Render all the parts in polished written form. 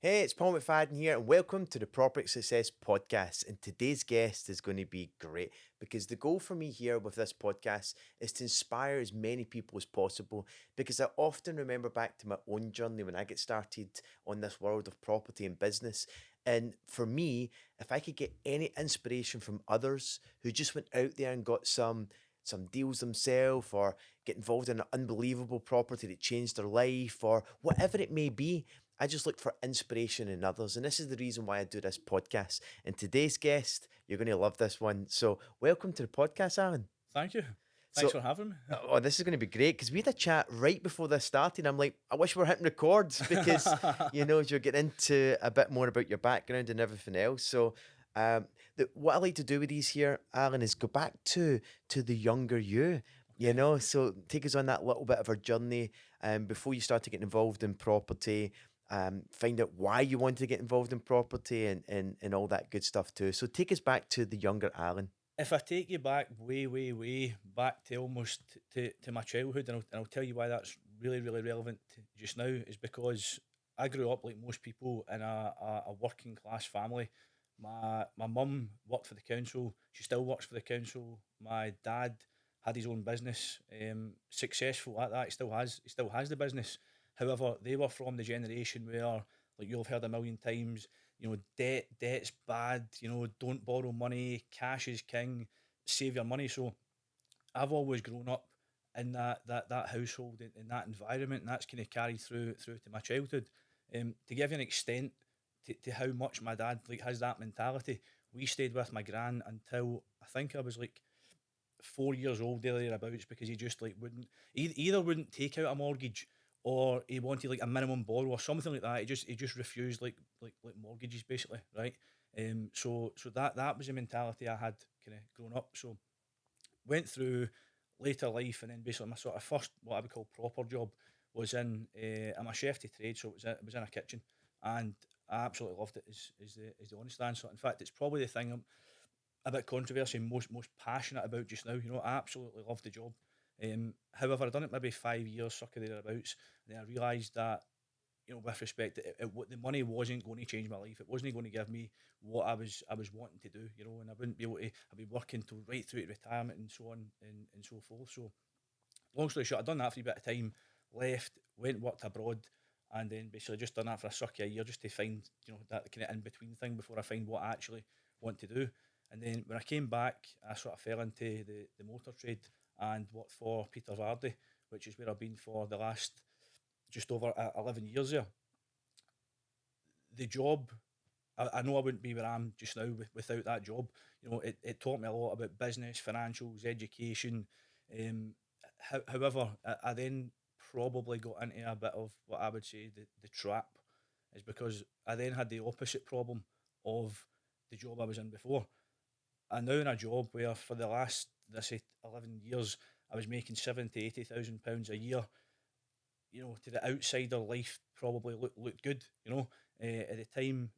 Hey, it's Paul McFadden here, and welcome to the Property Success Podcast. And today's guest is going to be great because the goal for me here with this podcast is to inspire as many people as possible. Because I often remember back to my own journey when I get started on this world of property and business. And for me, if I could get any inspiration from others who just went out there and got some deals themselves or get involved in an unbelievable property that changed their life or whatever it may be. I just look for inspiration in others. And this is the reason why I do this podcast. And today's guest, you're going to love this one. So, welcome to the podcast, Alan. Thank you. Thanks So, for having me. oh, this is going to be great because we had a chat right before this started. I'm like, I wish we were hitting records because, you're getting into a bit more about your background and everything else. So, what I like to do with these here, Alan, is go back to the younger you. Okay. So take us on that little bit of our journey before you started getting involved in property, find out why you wanted to get involved in property and all that good stuff too. So take us back to the younger Alan. If I take you back way back to almost to my childhood, and I'll tell you why that's really relevant just now, is because I grew up like most people in a working class family. My mum worked for the council. She still works for the council. My dad had his own business, successful at that. He still has the business. However, they were from the generation where, like you'll have heard a million times, debt's bad. Don't borrow money. Cash is king. Save your money. So I've always grown up in that household, in that environment, and that's kind of carried through to my childhood. To give you an extent to how much my dad like has that mentality, we stayed with my gran until I think I was like 4 years old there thereabouts, because he just like wouldn't, either wouldn't take out a mortgage, or he wanted like a minimum borrow or something like that. He just refused like mortgages basically, right? So that was the mentality I had kind of growing up. So went through later life, and then basically my sort of first, what I would call proper job, was in I'm a chef to trade, so it was in a kitchen, and I absolutely loved it. Is the honest answer. In fact, it's probably the thing I'm a bit controversy most passionate about just now. I absolutely love the job. However, I done it maybe 5 years, circa thereabouts, and then I realised that, with respect, the money wasn't going to change my life. It wasn't going to give me what I was wanting to do, and I wouldn't be able to. I'd be working till right through to retirement and so on and so forth. So, long story short, I'd done that for a bit of time, left, went worked abroad, and then basically just done that for a circa a year, just to find that kind of in between thing before I find what I actually want to do. And then when I came back, I sort of fell into the motor trade and worked for Peter Vardy, which is where I've been for the last just over 11 years there. The job, I know I wouldn't be where I am just now without that job. It taught me a lot about business, financials, education. Um, However, I then probably got into a bit of what I would say the trap, is because I then had the opposite problem of the job I was in before. I'm now in a job where for the last, let's say, 11 years, I was making 70, 80,000 pounds a year. To the outsider, life probably looked good. At the time,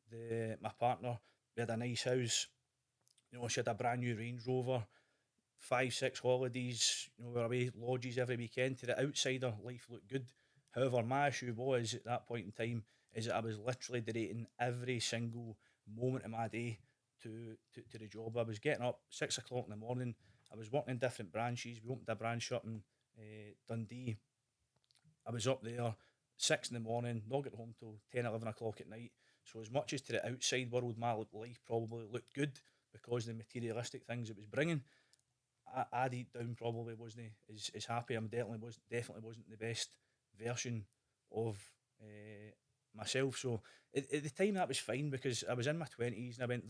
my partner, we had a nice house. She had a brand new Range Rover, 5, 6 holidays. We were away lodges every weekend. To the outsider, life looked good. However, my issue was at that point in time is that I was literally donating every single moment of my day to the job. I was getting up 6 o'clock in the morning. I was working in different branches. We opened a branch up in Dundee. I was up there 6 in the morning, not getting home till 10, 11 o'clock at night. So, as much as to the outside world, my life probably looked good because of the materialistic things it was bringing, I deep down probably wasn't as happy. I'm definitely wasn't the best version of myself. So at the time that was fine, because I was in my 20s, and I went,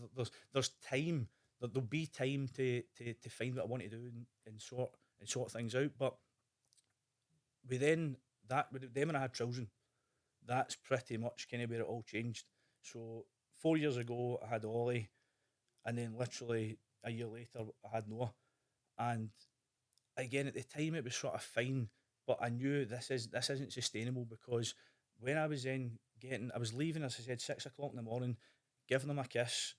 there's time. There'll be time to find what I want to do, and sort things out. But we then then when I had children, that's pretty much kind of where it all changed. So 4 years ago I had Ollie, and then literally a year later I had Noah. And again, at the time it was sort of fine, but I knew this isn't sustainable, because when I was then I was leaving, as I said, 6 o'clock in the morning, giving them a kiss,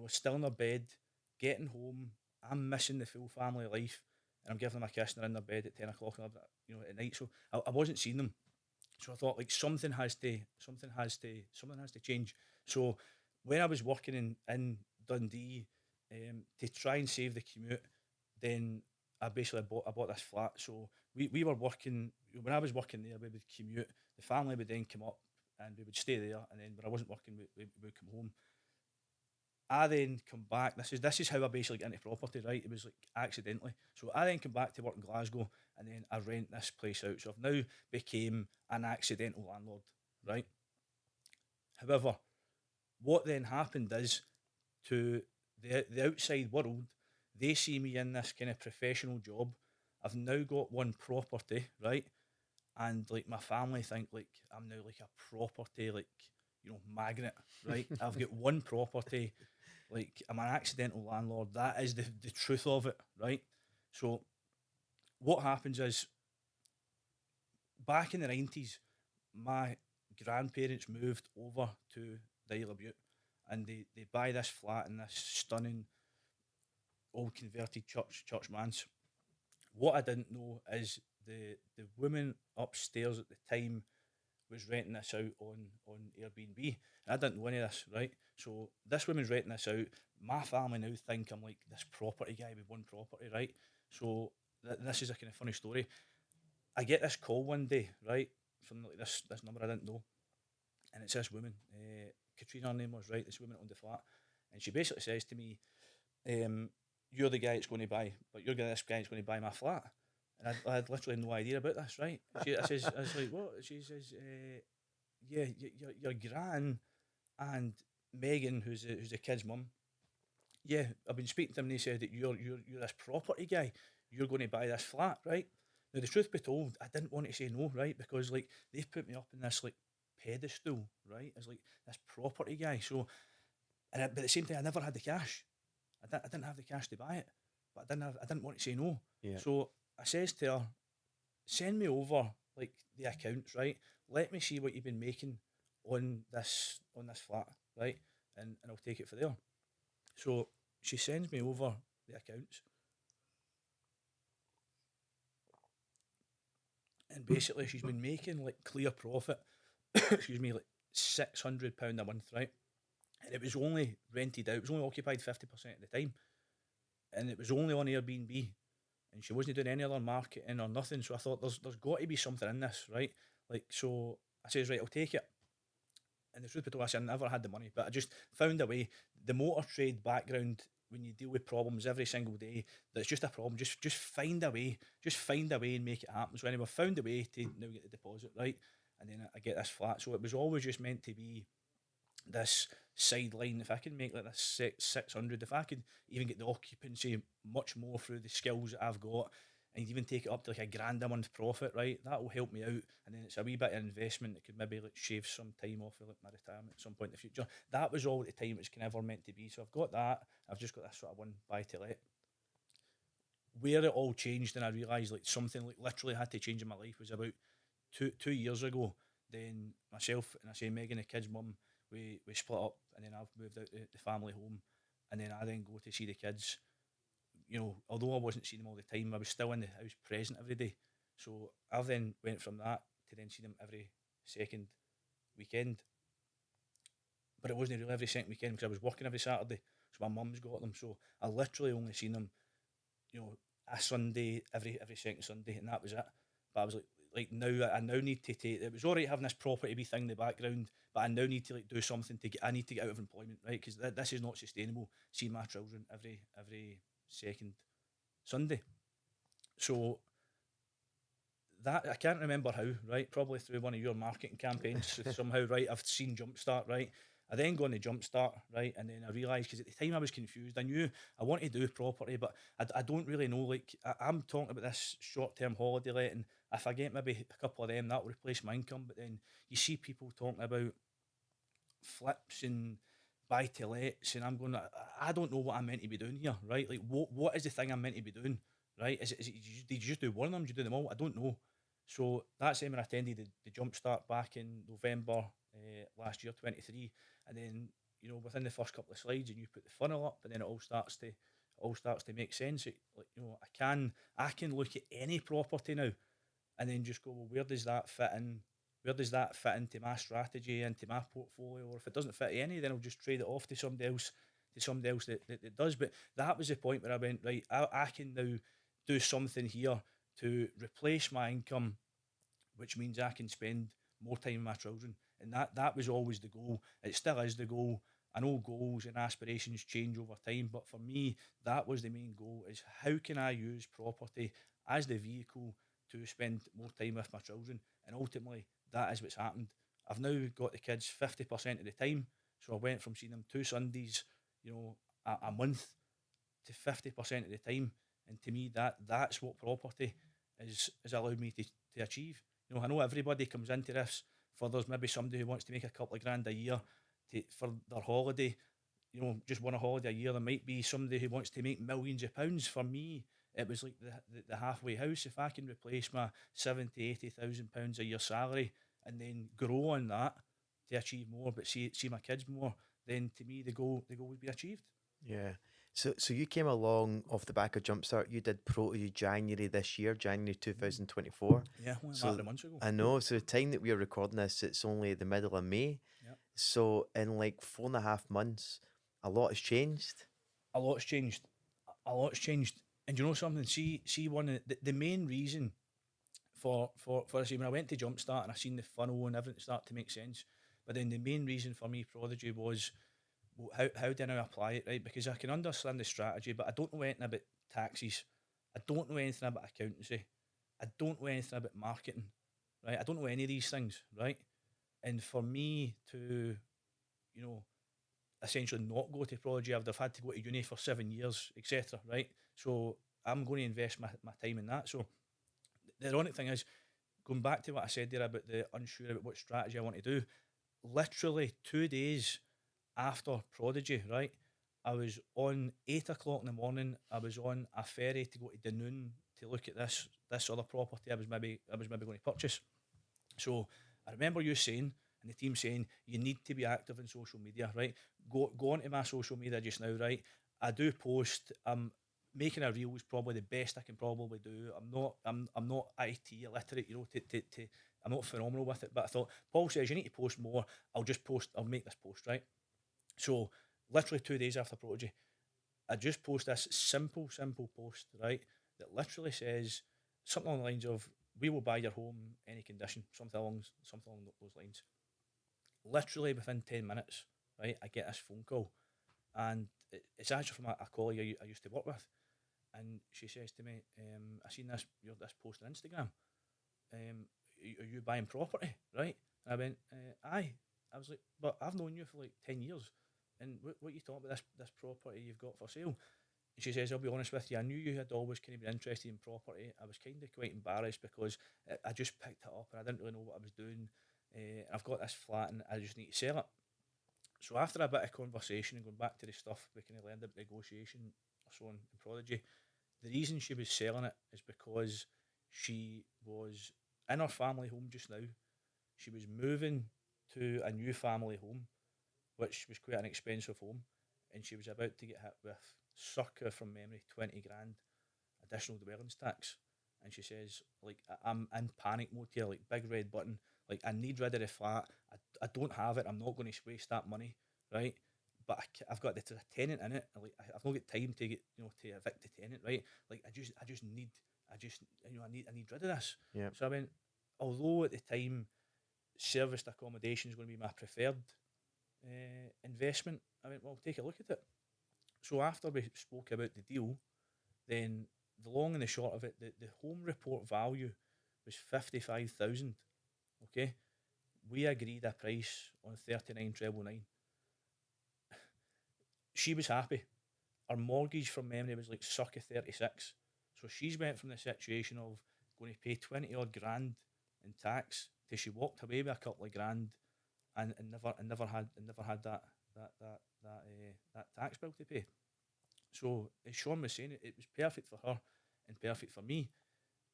still in their bed, getting home, I'm missing the full family life, and I'm giving them a kiss and they're in their bed at 10 o'clock, at night. So I wasn't seeing them. So I thought like something has to change. So when I was working in Dundee, to try and save the commute, then I bought this flat. So we were working when I was working there. We would commute. The family would then come up and we would stay there. And then when I wasn't working, we would come home. I then come back. This is how I basically get into property, right? It was like accidentally. So I then come back to work in Glasgow, and then I rent this place out. So I've now became an accidental landlord, right? However, what then happened is, to the outside world, they see me in this kind of professional job. I've now got one property, right? And like my family think like I'm now like a property, like, magnet, right? I've got one property, like I'm an accidental landlord. That is the truth of it, right? So what happens is, back in the 90s, my grandparents moved over to the Isle of Bute, and they buy this flat in this stunning old converted church manse. What I didn't know is the woman upstairs at the time was renting this out on Airbnb. And I didn't know any of this, right? So this woman's renting this out. My family now think I'm like this property guy with one property, right? So this is a kind of funny story. I get this call one day, right, from like this number I didn't know, and it's this woman, Katrina, her name was, right. This woman owned the flat, and she basically says to me, "You're the guy that's going to buy, but you're this guy that's going to buy my flat." And I had literally no idea about this, right? I was like, what? She says, yeah, your gran and Megan, who's the kid's mum. Yeah, I've been speaking to them, and they said that you're this property guy. You're going to buy this flat, right? Now, the truth be told, I didn't want to say no, right? Because like they've put me up in this like pedestal, right? As like this property guy. So, but at the same time, I never had the cash. I didn't have the cash to buy it, but I didn't want to say no. Yeah. So I says to her, send me over like the accounts, right? Let me see what you've been making on this flat, right? And I'll take it for there. So she sends me over the accounts, and basically she's been making like clear profit. Excuse me, like £600 a month, right? And it was only rented out. It was only occupied 50% of the time, and it was only on Airbnb. And she wasn't doing any other marketing or nothing. So I thought there's got to be something in this, right? Like, so I says, right, I'll take it. And the truth be told, I never had the money, but I just found a way. The motor trade background, when you deal with problems every single day, that's just a problem. Just find a way. Just find a way and make it happen. So anyway, I found a way to now get the deposit, right? And then I get this flat. So it was always just meant to be this sideline. If I could make like this 600, if I could even get the occupancy much more through the skills that I've got, and even take it up to like £1,000 a month profit, right? That will help me out, and then it's a wee bit of investment that could maybe like shave some time off of like my retirement at some point in the future. That was all at the time it was kind of ever meant to be. So I've got that. I've just got this sort of one buy to let. Where it all changed, and I realised like something like literally had to change in my life, was about two years ago. Then myself and I say Megan, the kid's mum, we split up, and then I've moved out the family home, and then I then go to see the kids. Although I wasn't seeing them all the time, I was still in the house present every day. So I then went from that to then see them every second weekend. But it wasn't really every second weekend because I was working every Saturday. So my mum's got them. So I literally only seen them, a Sunday, every second Sunday, and that was it. But I was like now I now need to take. It was alright having this property thing in the background, but I now need to like do something to get. I need to get out of employment, right? Because this is not sustainable. See my children every second Sunday. So that I can't remember how, right? Probably through one of your marketing campaigns somehow, right? I've seen Jumpstart, right? I then go on the Jumpstart, right? And then I realised, because at the time I was confused. I knew I wanted to do property, but I don't really know. Like, I'm talking about this short term holiday letting. If I get maybe a couple of them, that will replace my income. But then you see people talking about flips and buy to lets, and I'm going, I don't know what I'm meant to be doing here, right? Like, what is the thing I'm meant to be doing, right? Did you just do one of them? Did you do them all? I don't know. So that's when I attended the Jumpstart back in November last year, 23, and then within the first couple of slides, and you put the funnel up, and then it all starts to make sense. Like, I can look at any property now, and then just go, well, where does that fit in where does that fit into my strategy, into my portfolio? Or if it doesn't fit any, then I'll just trade it off to somebody else that does. But that was the point where I went, right, I can now do something here to replace my income, which means I can spend more time with my children. And that was always the goal. It still is the goal. I know goals and aspirations change over time, but for me, that was the main goal: is how can I use property as the vehicle to spend more time with my children? And ultimately, that is what's happened. I've now got the kids 50% of the time, so I went from seeing them 2 Sundays, a month, to 50% of the time. And to me, that's what property is allowed me to achieve. I know everybody comes into this for, there's maybe somebody who wants to make a couple of grand a year for their holiday, just one a holiday a year. There might be somebody who wants to make millions of pounds. For me, it was like the halfway house. If I can replace my 70,000, 80,000 pounds a year salary and then grow on that to achieve more, but see my kids more, then to me the goal would be achieved. Yeah. So you came along off the back of Jumpstart. You did Protege January this year, January 2024. Yeah, only a matter So of months ago. I know. So the time that we are recording this, it's only the middle of May. Yeah. So in like 4.5 months, a lot has changed. A lot's changed. A lot's changed. And you know something? See, one of the main reason for us, when I went to Jumpstart and I seen the funnel and everything start to make sense, but then the main reason for me Prodigy was, well, how do I now apply it, right? Because I can understand the strategy, but I don't know anything about taxes. I don't know anything about accountancy. I don't know anything about marketing, right? I don't know any of these things, right? And for me to, you know, essentially not go to Prodigy, I would have had to go to uni for 7 years, etc. Right? So I'm going to invest my time in that. So the ironic thing is, going back to what I said there about the unsure about what strategy I want to do, literally 2 days after Prodigy, right? I was on 8 o'clock in the morning. I was on a ferry to go to Dunoon to look at this other property I was maybe going to purchase. So I remember you saying, and the team saying, you need to be active in social media, right? Go onto my social media just now, right? I do post. Making a reel is probably the best I can probably do. I'm not IT illiterate, I'm not phenomenal with it. But I thought, Paul says you need to post more. I'll make this post, right? So literally 2 days after Prodigy, I just post this simple post, right? That literally says something along the lines of, "We will buy your home any condition," something along those lines. Literally within 10 minutes, right, I get this phone call, and it's actually from a colleague I used to work with, and she says to me, "I seen this post on Instagram. Are you buying property, right?" And I went, "Aye." I was like, "But I've known you for like 10 years, and what you talking about this property you've got for sale?" And she says, "I'll be honest with you, I knew you had always kind of been interested in property. I was kind of quite embarrassed because I just picked it up and I didn't really know what I was doing. I've got this flat and I just need to sell it." So after a bit of conversation and going back to the stuff we kind of learned about negotiation or so on in Prodigy, the reason she was selling it is because she was in her family home just now. She was moving to a new family home, which was quite an expensive home, and she was about to get hit with, circa from memory, 20 grand additional dwellings tax. And she says, like, I'm in panic mode here, like big red button. Like, I need rid of the flat. I don't have it. I'm not going to waste that money, right? But I've got the tenant in it. Like, I've not got time to get, to evict the tenant, right? Like, I need rid of this. Yeah. So I went, although at the time serviced accommodation is going to be my preferred investment, I went, well, take a look at it. So after we spoke about the deal, then the long and the short of it, the home report value was 55,000. Okay, we agreed a price on 39,999. She was happy. Our mortgage from memory was like circa 36. So she's went from the situation of going to pay 20 odd grand in tax till she walked away with a couple of grand, and never had that tax bill to pay. So as Sean was saying, it was perfect for her and perfect for me.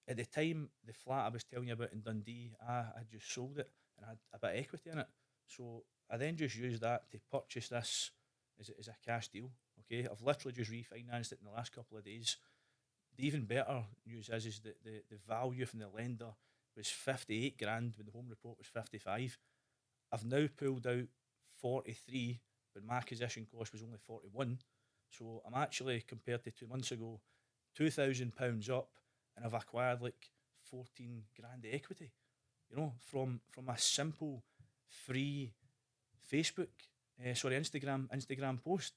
At the time, the flat I was telling you about in Dundee, I just sold it and had a bit of equity in it. So I then just used that to purchase this as a cash deal. Okay, I've literally just refinanced it in the last couple of days. The even better news is that the value from the lender was 58 grand when the home report was 55. I've now pulled out 43, but my acquisition cost was only 41. So I'm actually, compared to 2 months ago, £2,000 up, and I've acquired like 14 grand equity. From a simple free Facebook, Instagram post.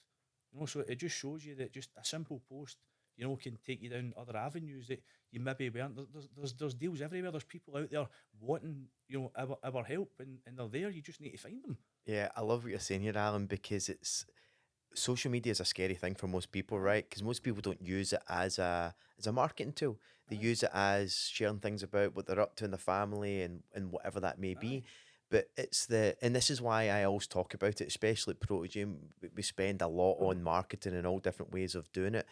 So it just shows you that just a simple post, can take you down other avenues that you maybe weren't. There's deals everywhere. There's people out there wanting, our help, and they're there. You just need to find them. Yeah, I love what you're saying here, Alan, because it's social media is a scary thing for most people, Aye, right? Because most people don't use it as a marketing tool. They aye, use it as sharing things about what they're up to in the family and whatever that may be. aye. But and this is why I always talk about it, especially at Protege. We spend a lot on marketing and all different ways of doing it.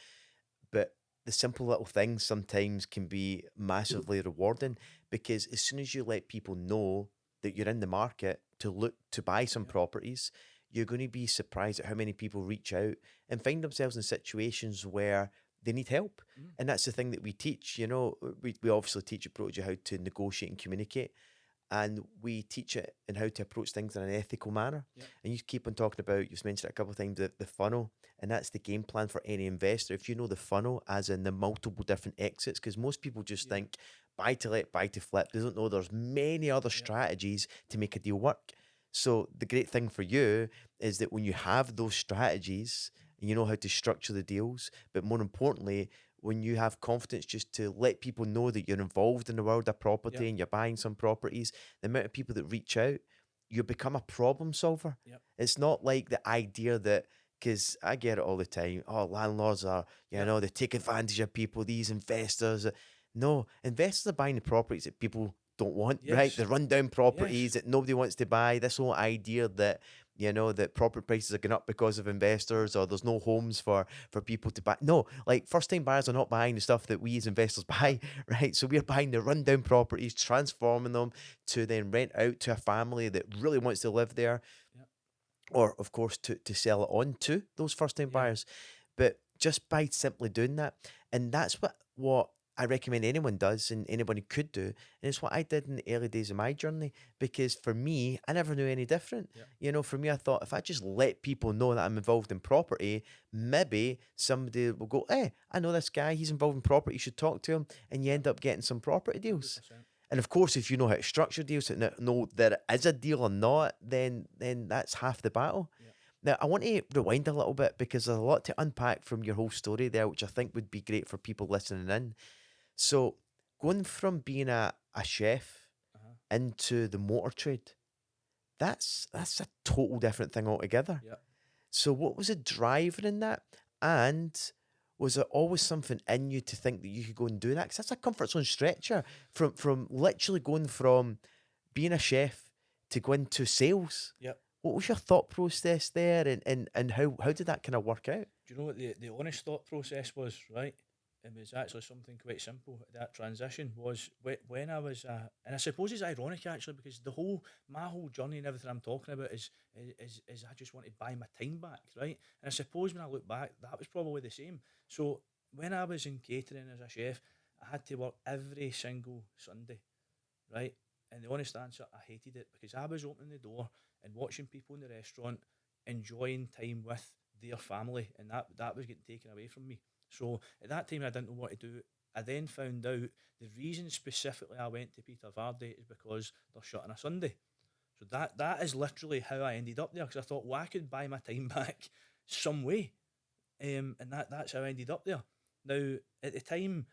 But the simple little things sometimes can be massively rewarding because as soon as you let people know that you're in the market to look to buy some Yeah. properties, you're going to be surprised at how many people reach out and find themselves in situations where they need help. Mm. And that's the thing that we teach. We obviously teach at Protege how to negotiate and communicate, and we teach it in how to approach things in an ethical manner. Yeah. And you keep on talking about, you've mentioned it a couple of times, the funnel, and that's the game plan for any investor. If you know the funnel, as in the multiple different exits, because most people just Yeah. think buy to let, buy to flip. They don't know there's many other Yeah. strategies to make a deal work. So the great thing for you is that when you have those strategies, and you know how to structure the deals, but more importantly, when you have confidence just to let people know that you're involved in the world of Yeah. property and you're buying some properties, the amount of people that reach out, you become a problem solver. Yeah. It's not like the idea that, because I get it all the time, oh, landlords are, Yeah. they take advantage of people, these investors. No, investors are buying the properties that people don't want, right? Yes. The rundown Yes. properties that nobody wants to buy. This whole idea that, that property prices are going up because of investors or there's no homes for people to buy. No, like first time buyers are not buying the stuff that we as investors Yeah. buy, right? So we're buying the rundown properties, transforming them to then rent out to a family that really wants to live there, Yeah. or of course to sell it on to those first time Yeah. buyers. But just by simply doing that, and that's what I recommend anyone does and anybody could do. And it's what I did in the early days of my journey, because for me, I never knew any different. Yeah. For me, I thought if I just let people know that I'm involved in property, maybe somebody will go, hey, I know this guy, he's involved in property, you should talk to him. And you Yeah. end up getting some property deals. 100%. And of course, if you know how to structure deals and know that it is a deal or not, then that's half the battle. Yeah. Now, I want to rewind a little bit because there's a lot to unpack from your whole story there, which I think would be great for people listening in. So, going from being a chef Uh-huh. into the motor trade, that's a total different thing altogether. Yeah. So, what was the driver in that? And was there always something in you to think that you could go and do that? Because that's a comfort zone stretcher from literally going from being a chef to going to sales. Yeah. What was your thought process there, and how did that kind of work out? Do you know what the honest thought process was, right? It was actually something quite simple. That transition was when I was, and I suppose it's ironic actually because my whole journey and everything I'm talking about is I just want to buy my time back, right? And I suppose when I look back, that was probably the same. So when I was in catering as a chef, I had to work every single Sunday, right? And the honest answer, I hated it because I was opening the door and watching people in the restaurant enjoying time with their family, and that was getting taken away from me. So at that time, I didn't know what to do. I then found out the reason specifically I went to Peter Vardy is because they're shut on a Sunday. So that is literally how I ended up there because I thought, well, I could buy my time back some way, and that's how I ended up there. Now at the time,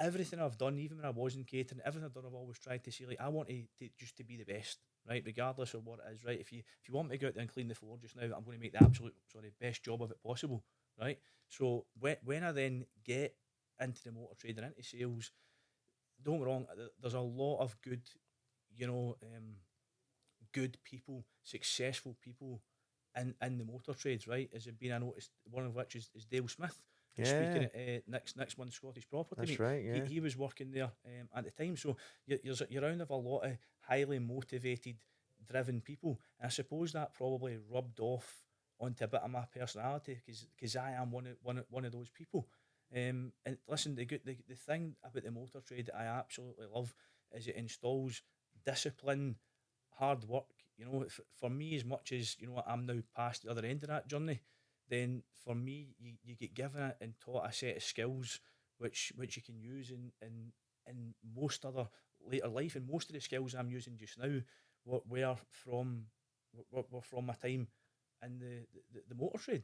everything I've done, even when I wasn't catering, everything I've done, I've always tried to say like I want to just to be the best, right? Regardless of what it is, right? If you want me to go out there and clean the floor just now, I'm going to make the absolute best job of it possible, right? So when I then get into the motor trade and into sales, don't get me wrong, there's a lot of good, you know, good people, successful people in the motor trades, right? As it been I noticed, one of which is Dale Smith, who's speaking Yeah, at next month's Scottish Property that's Meet. right. He, Yeah, he was working there at the time, so you're around with a lot of highly motivated, driven people, and I suppose that probably rubbed off onto a bit of my personality because I am one of those people. And listen, the thing about the motor trade that I absolutely love is it installs discipline, hard work. You know, for me, as much as you know, I'm now past the other end of that journey. Then for me, you get given it and taught a set of skills which you can use in most other later life. And most of the skills I'm using just now were from were from my time in the motor trade.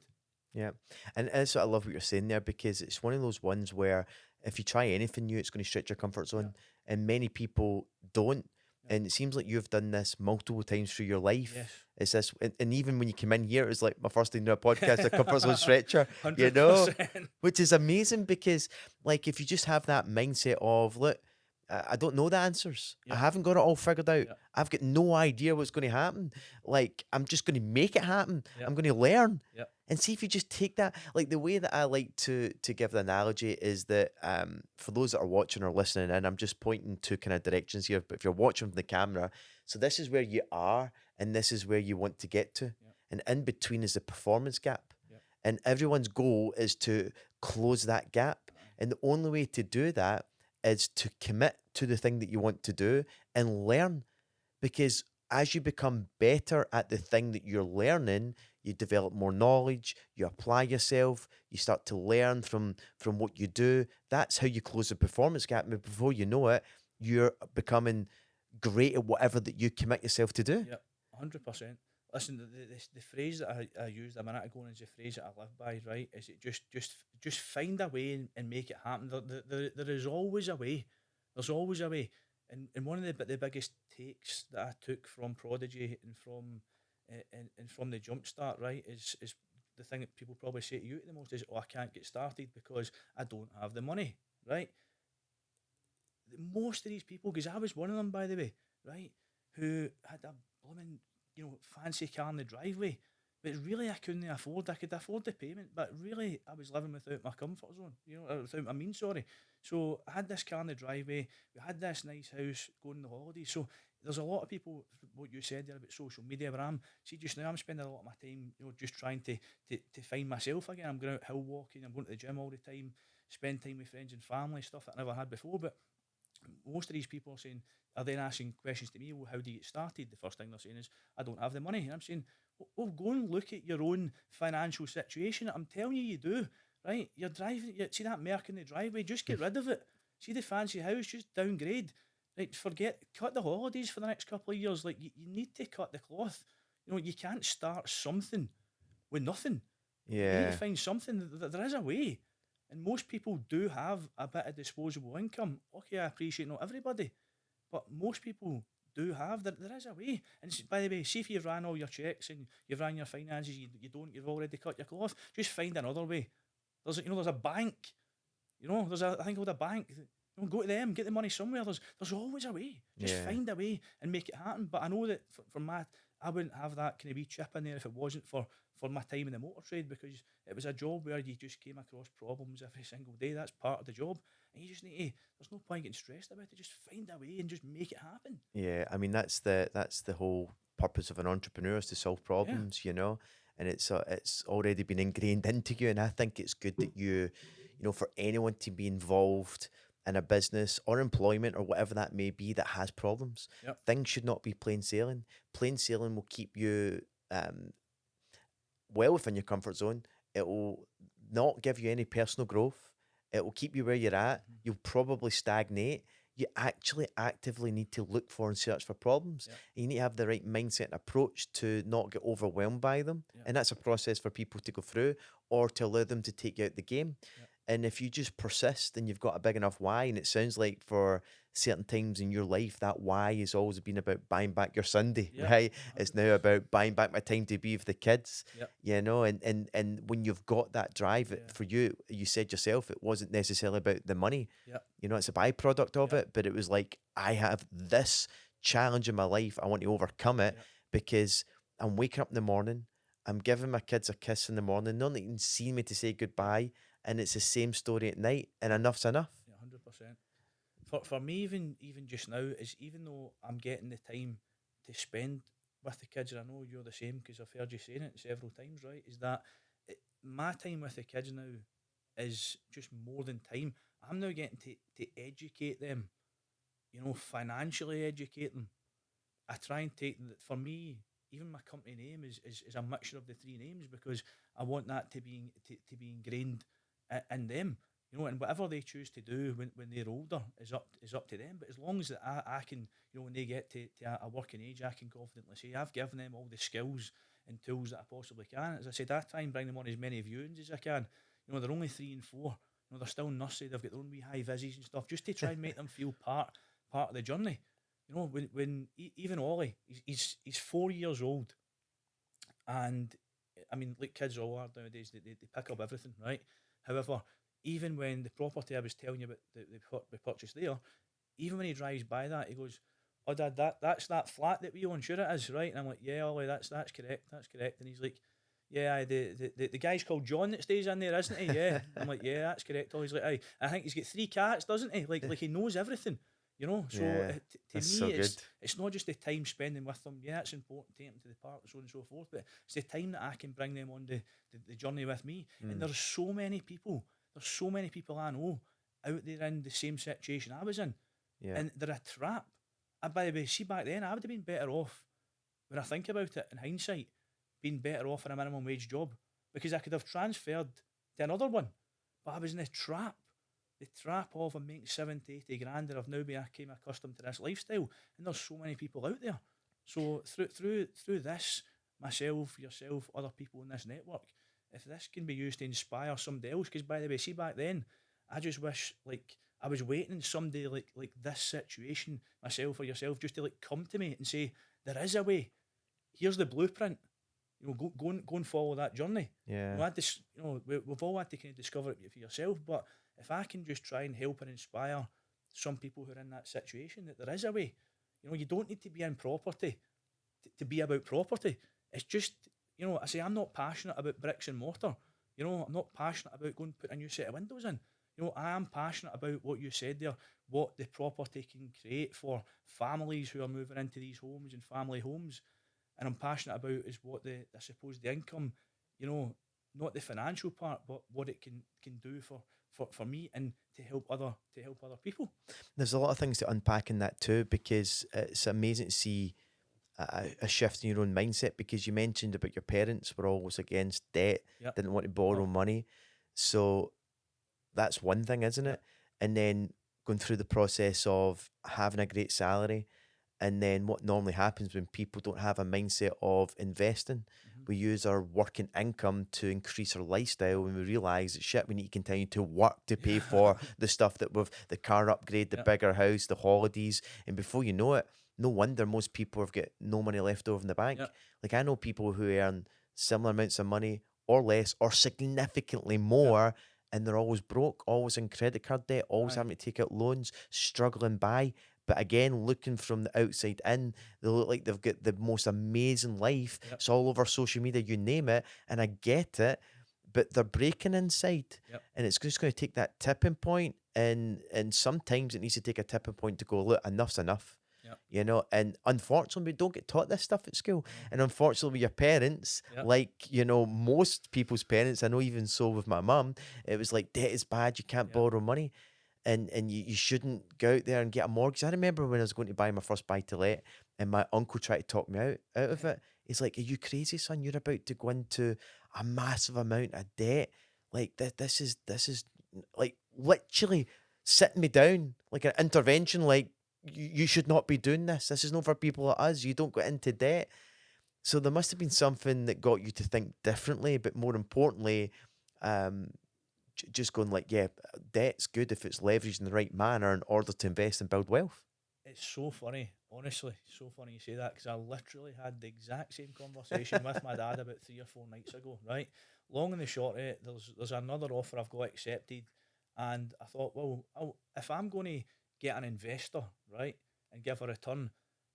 Yeah. And that's what I love what you're saying there, because it's one of those ones where if you try anything new, it's going to stretch your comfort Yeah, zone. And many people don't. yeah. And it seems like you've done this multiple times through your life. Yes. It's this, and even when you come in here, it's like my first thing to a podcast, a comfort zone stretcher, you know, 100%. which is amazing because, like, if you just have that mindset of, look, I don't know the answers. I Yeah, haven't got it all figured out. yeah, I've got no idea what's going to happen. Like, I'm just going to make it happen. yeah, I'm going to learn. yeah, And see if you just take that, like the way that I like to give the analogy is that for those that are watching or listening, and I'm just pointing to kind of directions here, but if you're watching from the camera, so this is where you are, and this is where you want to get to, yeah, and in between is the performance gap, yeah. and everyone's goal is to close that gap, Aye. and the only way to do that is to commit to the thing that you want to do and learn, because as you become better at the thing that you're learning, you develop more knowledge, you apply yourself, you start to learn from what you do. That's how you close the performance gap. And before you know it, you're becoming great at whatever that you commit yourself to do. Yeah, 100%. Listen, the phrase that I used a minute ago, and is the phrase that I live by, right? Is it just find a way and make it happen. There is always a way. There's always a way. And one of the biggest takes that I took from Prodigy and from the Jumpstart, right, is the thing that people probably say to you the most is, oh, I can't get started because I don't have the money, right? Most of these people, because I was one of them, by the way, right, who had a blooming, fancy car in the driveway, but really I couldn't afford. I could afford the payment, but really I was living without my comfort zone, without my means. Sorry. So I had this car in the driveway. We had this nice house going on the holidays. So there's a lot of people. What you said there about social media, where just now I'm spending a lot of my time, just trying to find myself again. I'm going out hill walking. I'm going to the gym all the time. Spend time with friends and family, stuff that I never had before. But most of these people are then asking questions to me. Well, how do you get started? The first thing they're saying is, I don't have the money. And I'm saying, well, go and look at your own financial situation. I'm telling you, you do, right? You're driving, see that Merc in the driveway, just get rid of it. See the fancy house, just downgrade. Right, cut the holidays for the next couple of years. Like, you need to cut the cloth. You can't start something with nothing. You need to Yeah. find something. There is a way. And most people do have a bit of disposable income. Okay, I appreciate not everybody, but most people do have. There is a way. And by the way, see if you've ran all your checks and you've ran your finances, you've already cut your cloth. Just find another way. There's a bank. There's a thing called a bank. Go to them, get the money somewhere. There's always a way. Just Yeah. find a way and make it happen. But I know that I wouldn't have that kind of wee chip in there if it wasn't for my time in the motor trade, because it was a job where you just came across problems every single day. That's part of the job, and you just need to. There's no point getting stressed about it. Just find a way and just make it happen. Yeah, I mean that's the whole purpose of an entrepreneur, is to solve Yeah, problems, and it's already been ingrained into you. And I think it's good that for anyone to be involved in a business or employment or whatever that may be that has problems. yep, Things should not be plain sailing. Plain sailing will keep you well within your comfort zone. It will not give you any personal growth. It will keep you where you're at. hmm, You'll probably stagnate. You actually actively need to look for and search for problems. yep, And you need to have the right mindset and approach to not get overwhelmed by them. yep, And that's a process for people to go through, or to allow them to take you out the game. yep, And if you just persist and you've got a big enough why, and it sounds like for certain times in your life, that why has always been about buying back your Sunday, yep, right? It's now 100%, about buying back my time to be with the kids, yep, and when you've got that drive, yeah, for you, you said yourself, it wasn't necessarily about the money. yep, It's a byproduct of yep, it, but it was like, I have this challenge in my life. I want to overcome it, yep, because I'm waking up in the morning. I'm giving my kids a kiss in the morning. None that can see me to say yep, goodbye. And it's the same story at night. And enough's enough. yeah, 100%. For me, even just now, is even though I'm getting the time to spend with the kids, and I know you're the same because I've heard you saying it several times, right? Is that my time with the kids now is just more than time. I'm now getting to educate them financially educate them. I try and take for me, even my company name is a mixture of the three names, because I want that to be ingrained in them. And whatever they choose to do when they're older is up to them. But as long as that I can, when they get to a working age, I can confidently say I've given them all the skills and tools that I possibly can. As I said, I try and bring them on as many viewings as I can. They're only 3 and 4. They're still nursery. They've got their own wee high vises and stuff, just to try and make them feel part of the journey. Even Ollie, he's 4 years old, and I mean, like kids all are nowadays, they pick up everything, right? However, even when the property I was telling you about the purchase there, even when he drives by that, he goes, "Oh, Dad, that's that flat that we own, sure it is, right?" And I'm like, "Yeah, Ollie, that's correct." And he's like, "Yeah, the guy's called John that stays in there, isn't he?" Yeah, I'm like, "Yeah, that's correct." Ollie, he's like, "Aye, I think he's got 3 cats, doesn't he?" Like he knows everything. So Yeah, to that's me, so good. it's not just the time spending with them. Yeah, it's important to take them to the park, so on and so forth. But it's the time that I can bring them on the journey with me. And Mm, there's so many people. There's so many people I know out there in the same situation I was in, yeah, and they're a trap. And by the way, see, back then I would have been better off, when I think about it in hindsight, being better off in a minimum wage job, because I could have transferred to another one, but I was in the trap of I'm making 70, 80 grand, and I've now become accustomed to this lifestyle. And there's so many people out there. So through this, myself, yourself, other people in this network, if this can be used to inspire somebody else, because by the way, see, back then, I just wish, like, I was waiting on somebody like this situation, myself or yourself, just to like come to me and say, there is a way. Here's the blueprint. Go and follow that journey. yeah. We've all had to kind of discover it for yourself. But if I can just try and help and inspire some people who are in that situation, that there is a way. You don't need to be in property to be about property. It's just, I say I'm not passionate about bricks and mortar. I'm not passionate about going and put a new set of windows in. I am passionate about what you said there, what the property can create for families who are moving into these homes and family homes. And I'm passionate about is what I suppose the income, not the financial part, but what it can do for me, and to help other people. There's a lot of things to unpack in that too, because it's amazing to see a shift in your own mindset. Because you mentioned about your parents were always against debt, Yep. didn't want to borrow No. money. So that's one thing, isn't Yep. it? And then going through the process of having a great salary. And then what normally happens when people don't have a mindset of investing, Mm-hmm. we use our working income to increase our lifestyle, and we realize that shit, we need to continue to work to pay for the stuff that we've, the car upgrade, the Yep. bigger house, the holidays. And before you know it, no wonder most people have got no money left over in the bank. Yep. Like, I know people who earn similar amounts of money or less or significantly Yep. more, and they're always broke, always in credit card debt, always Aye. having to take out loans, struggling by. But again, looking from the outside in, they look like they've got the most amazing life. Yep. It's all over social media, you name it. And I get it, but they're breaking inside. Yep. And it's just going to take that tipping point, and sometimes it needs to take a tipping point to go, look, enough's enough. Yep. And unfortunately, we don't get taught this stuff at school. No. And unfortunately, with your parents, Yep. like, most people's parents, I know even so with my mum, it was like, debt is bad, you can't Yep. borrow money. And you shouldn't go out there and get a mortgage. I remember when I was going to buy my first buy to let, and my uncle tried to talk me out of it. He's like, "Are you crazy, son? You're about to go into a massive amount of debt. Like, this is like literally sitting me down like an intervention. Like, you should not be doing this. This is not for people like us. You don't go into debt." So there must have been something that got you to think differently, but more importantly, um, just going like, yeah, debt's good if it's leveraged in the right manner in order to invest and build wealth. It's so funny, honestly, so funny you say that, because I literally had the exact same conversation with my dad about 3 or 4 nights ago. Right, long and the short of it, there's another offer I've got accepted, and I thought, well, if I'm going to get an investor, right, and give a return,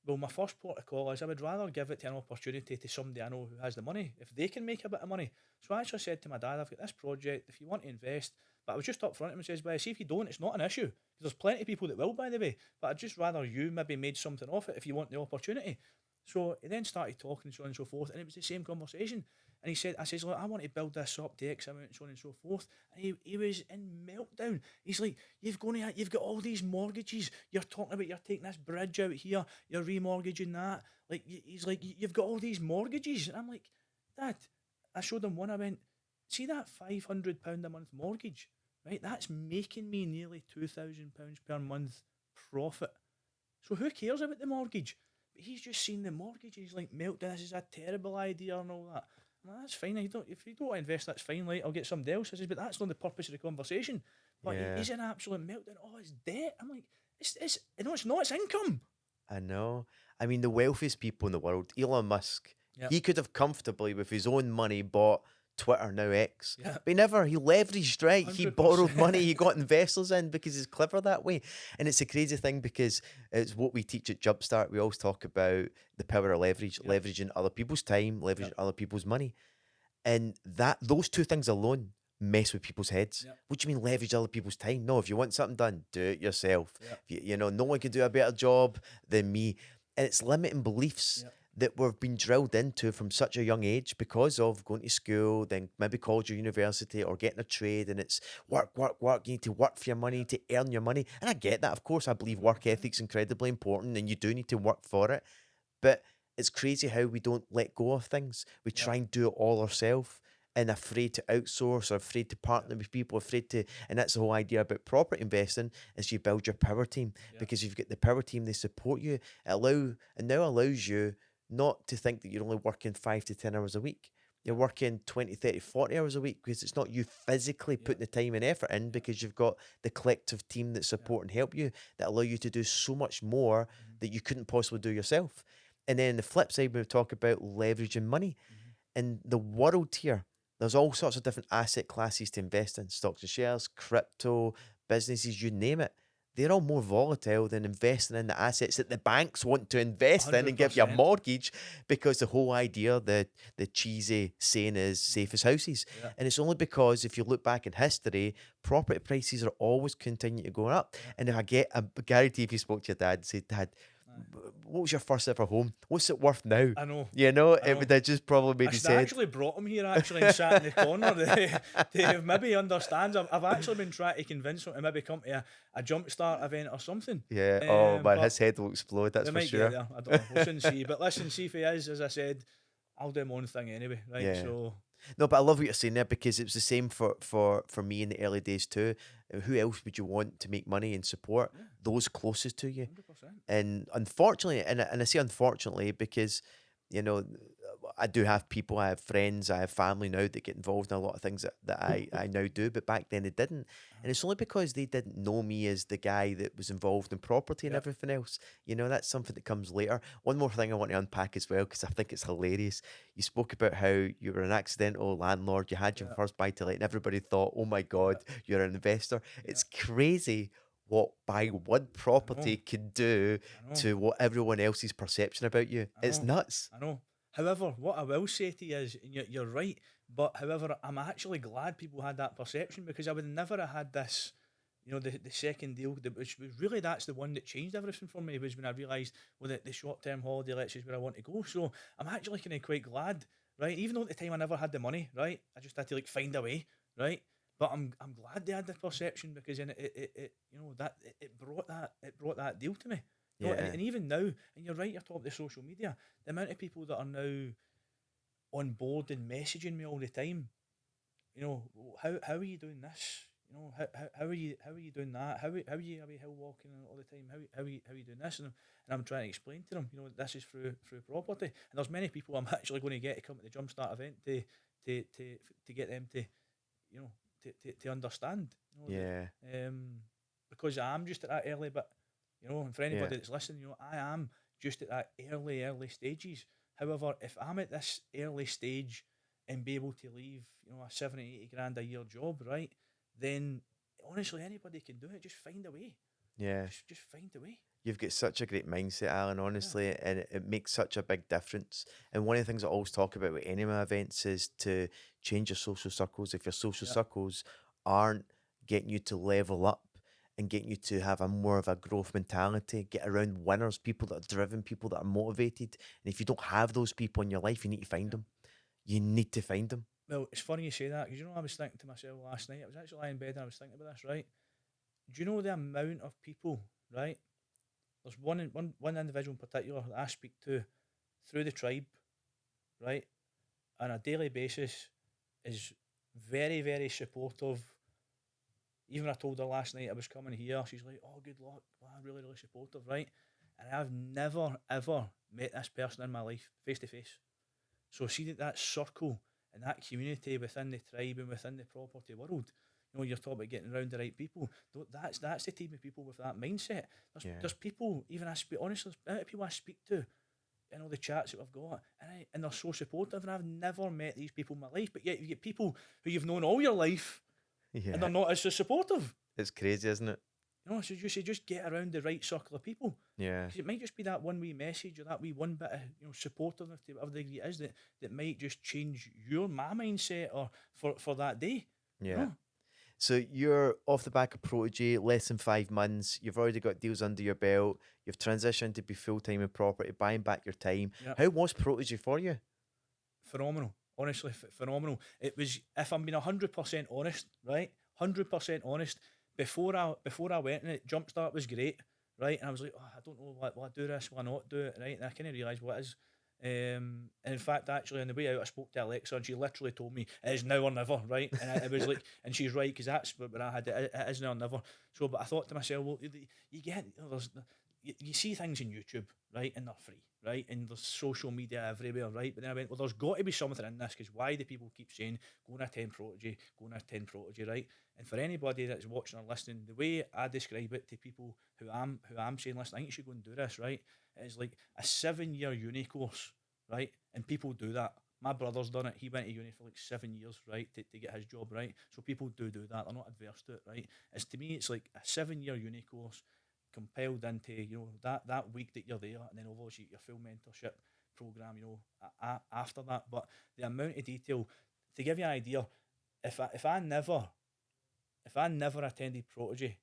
well, my first port of call is I would rather give it to an opportunity to somebody I know who has the money, if they can make a bit of money. So I actually said to my dad, I've got this project, if you want to invest, but I was just up front and says, well, see, if you don't, it's not an issue. Because there's plenty of people that will, by the way. But I'd just rather you maybe made something of it if you want the opportunity. So he then started talking, so on and so forth, and it was the same conversation. And he said, I says, look, I want to build this up to X amount, so on and so forth. And he was in meltdown. He's like, you've got all these mortgages. You're talking about you're taking this bridge out here, you're remortgaging that. Like he's like, you've got all these mortgages. And I'm like, Dad, I showed him one. I went, see that £500 a month mortgage, right? That's making me nearly £2,000 per month profit. So who cares about the mortgage? But he's just seen the mortgage and he's like, meltdown, this is a terrible idea and all that. I'm like, that's fine. If you don't want to invest, that's fine. Like, I'll get somebody else. I said, but that's not the purpose of the conversation. But Yeah. he's in absolute meltdown. Oh, it's debt. I'm like, it's no, it's not. It's income. I know. I mean, the wealthiest people in the world, Elon Musk, Yep. he could have comfortably, with his own money, bought Twitter, now X. Yep. But he never, he leveraged, right? He 100%. borrowed money, he got investors in because he's clever that way. And it's a crazy thing because it's what we teach at Jumpstart. We always talk about the power of leverage, Yep. leveraging other people's time, leveraging Yep. other people's money. And those two things alone mess with people's heads. Yep. What do you mean leverage other people's time? No, if you want something done, do it yourself. Yep. You know, no one can do a better job than me. And it's limiting beliefs Yep. that we've been drilled into from such a young age because of going to school, then maybe college or university or getting a trade. And it's work, work, work. You need to work for your money, to earn your money. And I get that. Of course, I believe work ethic's incredibly important and you do need to work for it. But it's crazy how we don't let go of things. We Yep. try and do it all ourselves and afraid to outsource or afraid to partner with people, and that's the whole idea about property investing is you build your power team Yep. because you've got the power team, they support you. It now allows you not to think that you're only working 5 to 10 hours a week. You're working 20, 30, 40 hours a week because it's not you physically putting the time and effort in because you've got the collective team that support and help you that allow you to do so much more that you couldn't possibly do yourself. And then the flip side, we talk about leveraging money. In the world here, there's all sorts of different asset classes to invest in. Stocks and shares, crypto, businesses, you name it. They're all more volatile than investing in the assets that the banks want to invest in and give you a 100%. mortgage because the whole idea, the cheesy saying is safe as houses. Yeah. And it's only because if you look back in history, property prices are always continuing to go up. Yeah. And if I guarantee if you spoke to your dad and said, Dad, what was your first ever home? What's it worth now? I know. You know, I it know. would have just probably I made you should have say, actually brought him here actually and sat in the corner to maybe understands. I've actually been trying to convince him to maybe come to a Jumpstart event or something. yeah, oh man, but his head will explode, that's they for might sure. get there. I don't know. We'll soon see. But listen, see if he is, as I said, I'll do my own thing anyway, right? Yeah. So No, but I love what you're saying there because it was the same for me in the early days too. Who else would you want to make money and support? Yeah. Those closest to you. 100%. And unfortunately, and I say unfortunately because, you know, I do have people, I have friends, I have family now that get involved in a lot of things that I now do, but back then they didn't. And it's only because they didn't know me as the guy that was involved in property and Yeah. everything else. You know, that's something that comes later. One more thing I want to unpack as well, because I think it's hilarious. You spoke about how you were an accidental landlord, you had your Yeah. first buy to let, and everybody thought, oh my God, you're an investor. It's crazy what buying one property can do I know. to what everyone else's perception about you. I It's know. nuts. I know. However, what I will say to you is, and you're right, but however, I'm actually glad people had that perception because I would never have had this, the second deal, which was really that's the one that changed everything for me, was when I realised, well, the short term holiday lets is where I want to go. So I'm actually kind of quite glad, right? Even though at the time I never had the money, right? I just had to like find a way, right? But I'm glad they had the perception because then it brought that deal to me. You know, Yeah. and even now, and you're right, you're talking the social media, the amount of people that are now on board and messaging me all the time, how are you doing this? How are you doing that? How are you hill walking all the time? How are you doing this? And I'm trying to explain to them, this is through property. And there's many people I'm actually going to get to come to the Jumpstart event to get them to, to understand. Yeah. Because I'm just at that early bit. And for anybody Yeah. that's listening, I am just at that early stages. However, if I'm at this early stage and be able to leave, a 70, 80 grand a year job, right, then honestly, anybody can do it. Just find a way. Yeah. Just find a way. You've got such a great mindset, Alan, honestly, and it makes such a big difference. And one of the things I always talk about with any of my events is to change your social circles. If your social Yeah. circles aren't getting you to level up and getting you to have a more of a growth mentality, get around winners, people that are driven, people that are motivated. And if you don't have those people in your life, you need to find Yeah. them. You need to find them. Well, it's funny you say that because I was thinking to myself last night. I was actually lying in bed and I was thinking about this. Right? Do you know the amount of people? Right? There's one individual in particular that I speak to through the tribe. Right? On a daily basis, is very very supportive. Even I told her last night I was coming here. She's like, "Oh, good luck." Wow, really really supportive. Right? And I've never ever met this person in my life face to face. So see that circle and that community within the tribe and within the property world. You're talking about getting around the right people. That's the team of people with that mindset. There's Yeah. people, even I speak honestly, there's people I speak to in all the chats that we've got, and they're so supportive. And I've never met these people in my life, but yet you get people who you've known all your life, and Yeah. they're not as supportive. It's crazy, isn't it? So you should just get around the right circle of people. Yeah. Because it might just be that one wee message or that wee one bit of supportiveness to whatever degree it is that might just change my mindset or for that day. You Yeah. know? So you're off the back of Protege, less than 5 months. You've already got deals under your belt. You've transitioned to be full time in property, buying back your time. Yeah. How was Protege for you? Phenomenal. Honestly, phenomenal. It was, if I'm being 100% honest, right? 100% honest. Before I went in it, Jumpstart was great, right? And I was like, oh, I don't know, will I do this? Will I not do it? Right? And I kind of realised what it is. And in fact, actually, on the way out, I spoke to Alexa, and she literally told me it is now or never, right? And it was like, and she's right because that's what I had. It is now or never. So, but I thought to myself, well, you get you see things in YouTube, right, and they're free, right, and there's social media everywhere, right. But then I went, well, there's got to be something in this because why do people keep saying go and attend Protege, go and attend Protege, right? And for anybody that's watching or listening, the way I describe it to people who I'm saying, listen, I think you should go and do this, right? It's like a 7-year uni course, right? And people do that. My brother's done it. He went to uni for like 7 years, right, to get his job, right? So people do that. They're not adverse to it, right? It's, to me, it's like a 7-year uni course compiled into that week that you're there, and then obviously your full mentorship program, after that. But the amount of detail, to give you an idea, if I never attended Protege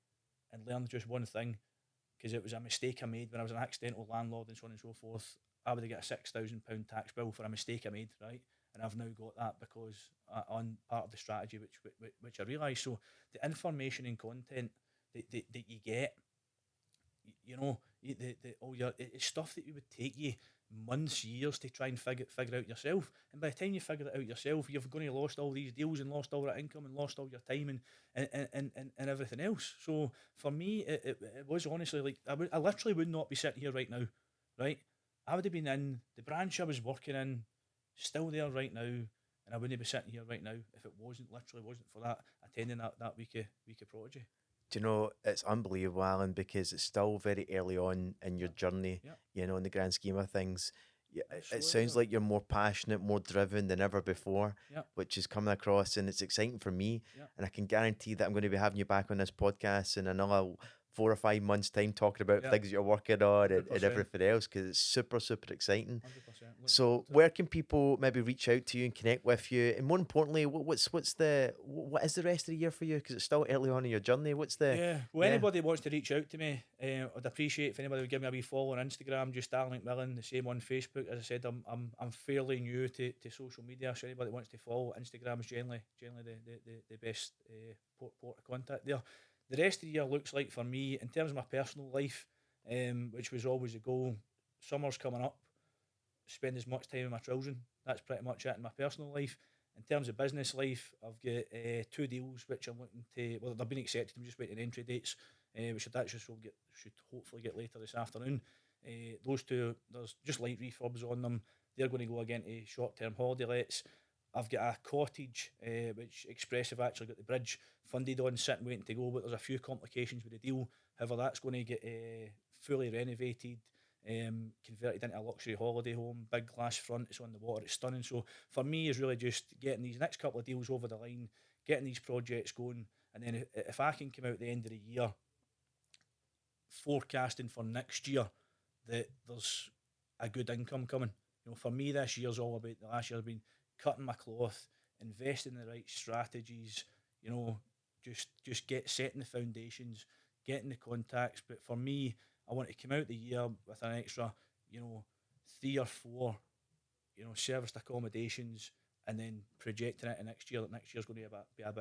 and learned just one thing, because it was a mistake I made when I was an accidental landlord and so on and so forth, I would have got a £6,000 tax bill for a mistake I made, right? And I've now got that because on part of the strategy which I realised. So the information and content that you get, all your it's stuff that you would take you months, years to try and figure out yourself. And by the time you figure it out yourself, you've going to lost all these deals and lost all that income and lost all your time and everything else. So for me, it was honestly like I literally would not be sitting here right now, right? I would have been in the branch I was working in, still there right now, and I wouldn't be sitting here right now if it wasn't for that attending that week of Prodigy. Do you know, it's unbelievable, Alan, because it's still very early on in your Yeah, journey, yeah, in the grand scheme of things. It sounds absolutely. like you're more passionate, more driven than ever before, Yeah, which is coming across, and it's exciting for me. yeah, And I can guarantee that I'm going to be having you back on this podcast in another 4 or 5 months' time, talking about yeah. things you're working on Hundred and percent, everything else, because it's super, super exciting. 100%. Looking So, forward to it. where can people maybe reach out to you and connect with you? And more importantly, what is the rest of the year for you? Because it's still early on in your journey. What's the Yeah, well, yeah? anybody wants to reach out to me, I'd appreciate if anybody would give me a wee follow on Instagram, just Alan McMillan, the same on Facebook. As I said, I'm fairly new to social media, so anybody that wants to follow, Instagram is generally the best port of contact there. The rest of the year looks like for me, in terms of my personal life, which was always a goal. Summer's coming up, spend as much time with my children. That's pretty much it in my personal life. In terms of business life, I've got 2 deals which I'm looking to. Well, they've been accepted. I'm just waiting entry dates, which should hopefully get later this afternoon. Those two, there's just light refurbs on them. They're going to go again to short-term holiday lets. I've got a cottage, which Express have actually got the bridge funded on, sitting waiting to go, but there's a few complications with the deal. However, that's going to get fully renovated, converted into a luxury holiday home, big glass front, it's on the water, it's stunning. So for me, is really just getting these next couple of deals over the line, getting these projects going, and then if I can come out at the end of the year forecasting for next year that there's a good income coming. For me, this year's all about, the last year's been cutting my cloth, investing in the right strategies, just get setting the foundations, getting the contacts. But for me, I want to come out the year with an extra, 3 or 4, serviced accommodations, and then projecting it to next year. That next year's going to be a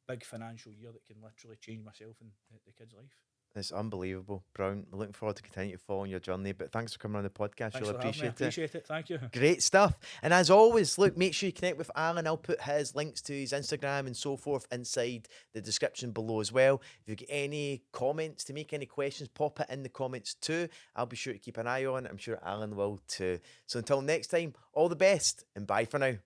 big financial year that can literally change myself and the kid's life. It's unbelievable, Brown. Looking forward to continue to follow your journey. But thanks for coming on the podcast. Thanks Really for having me. I appreciate it. appreciate it. Thank you. Great stuff. And as always, look, make sure you connect with Alan. I'll put his links to his Instagram and so forth inside the description below as well. If you've got any comments to make, any questions, pop it in the comments too. I'll be sure to keep an eye on it. I'm sure Alan will too. So until next time, all the best and bye for now.